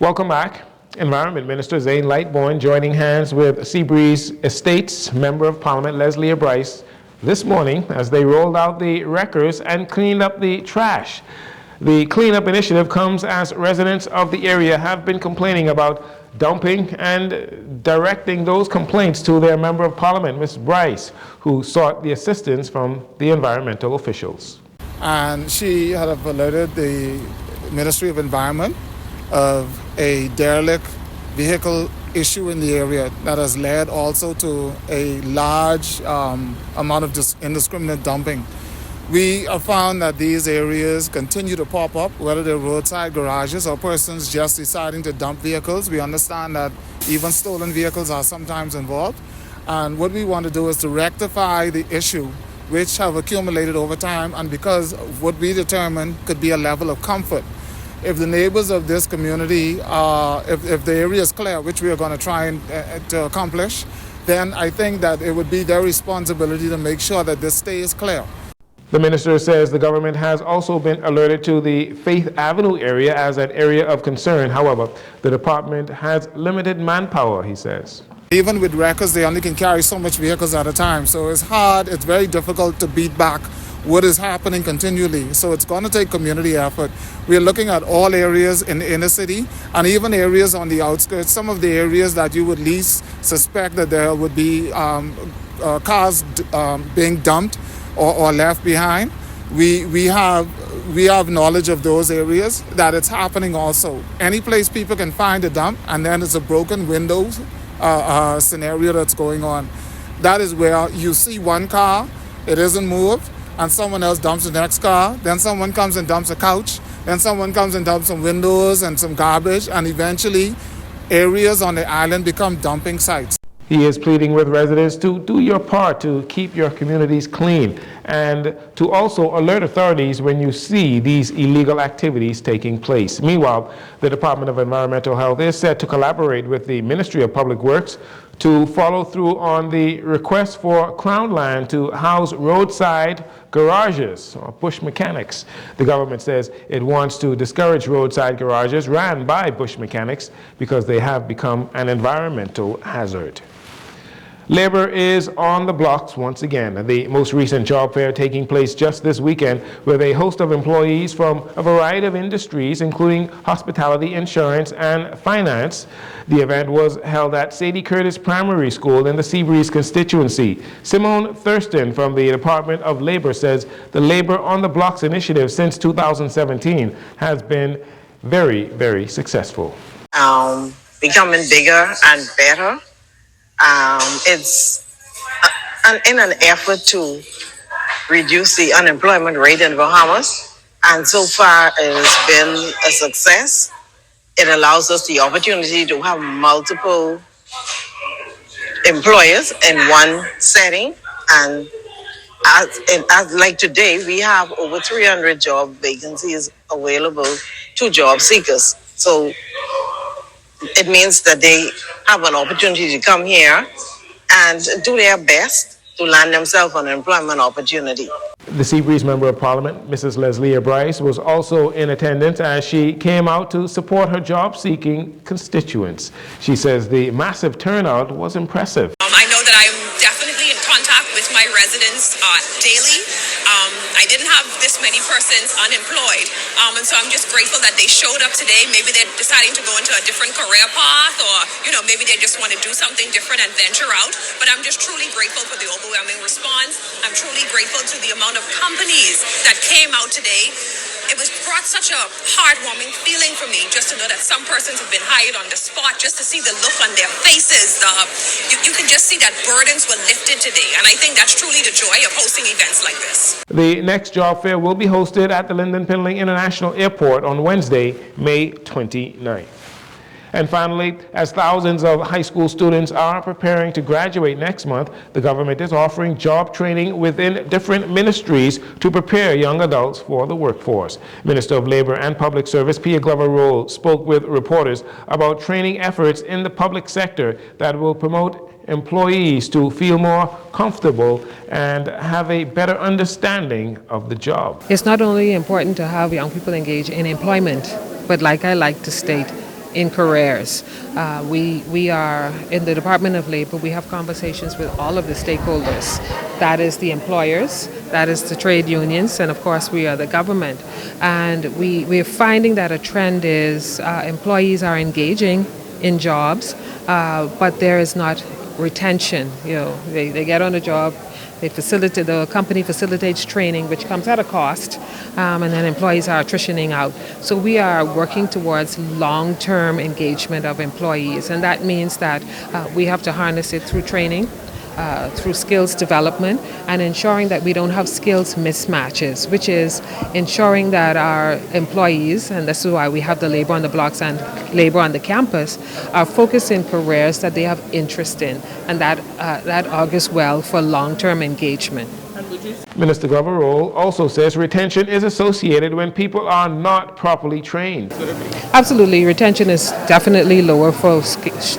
Welcome back. Environment Minister Zane Lightbourne joining hands with Seabreeze Estates Member of Parliament Leslie Bryce this morning as they rolled out the wreckers and cleaned up the trash. The cleanup initiative comes as residents of the area have been complaining about dumping and directing those complaints to their Member of Parliament, Ms. Bryce, who sought the assistance from the environmental officials. And she had alerted the Ministry of Environment of a derelict vehicle issue in the area that has led also to a large amount of just indiscriminate dumping. We have found that these areas continue to pop up, whether they're roadside garages or persons just deciding to dump vehicles. We understand that even stolen vehicles are sometimes involved. And what we want to do is to rectify the issue which have accumulated over time, and because of what we determine could be a level of comfort. If the neighbors of this community, if the area is clear, which we are going to try and to accomplish, then I think that it would be their responsibility to make sure that this stays clear. The minister says the government has also been alerted to the Faith Avenue area as an area of concern. However, the department has limited manpower, he says. Even with wreckers, they only can carry so much vehicles at a time. So it's hard, it's very difficult to beat back what is happening continually. So it's going to take community effort. We're looking at all areas in the inner city and even areas on the outskirts, some of the areas that you would least suspect that there would be cars being dumped or left behind. We have knowledge of those areas that it's happening also. Any place people can find a dump and then it's a broken windows scenario that's going on. That is where you see one car, it isn't moved, and someone else dumps the next car, then someone comes and dumps a couch, then someone comes and dumps some windows and some garbage, and eventually areas on the island become dumping sites. He is pleading with residents to do your part to keep your communities clean and to also alert authorities when you see these illegal activities taking place. Meanwhile, the Department of Environmental Health is set to collaborate with the Ministry of Public Works to follow through on the request for Crown land to house roadside garages or bush mechanics. The government says it wants to discourage roadside garages ran by bush mechanics because they have become an environmental hazard. Labor is on the blocks once again. The most recent job fair taking place just this weekend with a host of employees from a variety of industries, including hospitality, insurance, and finance. The event was held at Sadie Curtis Primary School in the Seabreeze constituency. Simone Thurston from the Department of Labor says the Labor on the Blocks initiative since 2017 has been very, very successful. Becoming bigger and better. It's in an effort to reduce the unemployment rate in the Bahamas, and so far it has been a success. It allows us the opportunity to have multiple employers in one setting, and as like today, we have over 300 job vacancies available to job seekers. So it means that they have an opportunity to come here and do their best to land themselves an employment opportunity. The Seabreeze Member of Parliament, Mrs. Leslie Bryce, was also in attendance as she came out to support her job-seeking constituents. She says the massive turnout was impressive. I know that I'm definitely in contact with my residents daily. I didn't have this many persons unemployed, and so I'm just grateful that they showed up today. Maybe they're deciding to go into a different career path, or maybe they just want to do something different and venture out. But I'm just truly grateful for the overwhelming response. I'm truly grateful to the amount of companies that came out today. It brought such a heartwarming feeling for me just to know that some persons have been hired on the spot, just to see the look on their faces. You can just see that burdens were lifted today, and I think that's truly the joy of hosting events like this. The next job fair will be hosted at the Lyndon Pindling International Airport on Wednesday, May 29th. And finally, as thousands of high school students are preparing to graduate next month, the government is offering job training within different ministries to prepare young adults for the workforce. Minister of Labor and Public Service Pia Glover-Roll spoke with reporters about training efforts in the public sector that will promote employees to feel more comfortable and have a better understanding of the job. It's not only important to have young people engage in employment, but like I like to state, in careers. We are, in the Department of Labor, we have conversations with all of the stakeholders. That is the employers, that is the trade unions, and of course we are the government. And we're finding that a trend is employees are engaging in jobs, but there is not retention. They get on a job, the company facilitates training, which comes at a cost, and then employees are attritioning out. So we are working towards long-term engagement of employees, and that means that we have to harness it through training, through skills development, and ensuring that we don't have skills mismatches, which is ensuring that our employees, and this is why we have the labor on the blocks and labor on the campus, are focused in careers that they have interest in, and that augurs well for long-term engagement. Minister Glover Roll also says retention is associated when people are not properly trained. Absolutely. Retention is definitely lower for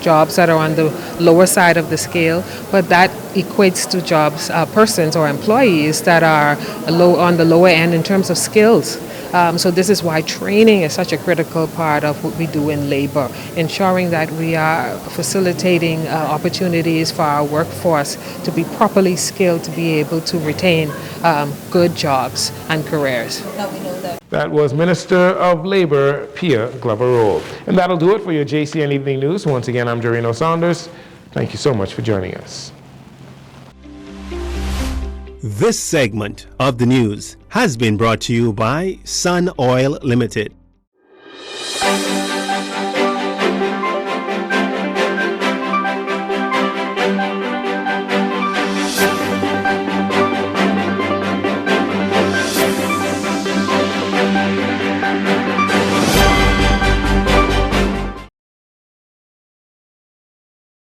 jobs that are on the lower side of the scale, but that equates to jobs, persons or employees that are on the lower end in terms of skills. So this is why training is such a critical part of what we do in labor, ensuring that we are facilitating opportunities for our workforce to be properly skilled to be able to retain good jobs and careers. That was Minister of Labor, Pia Glover Roll. And that'll do it for your JCN Evening News. Once again, I'm Dorino Saunders. Thank you so much for joining us. This segment of the news has been brought to you by Sun Oil Limited.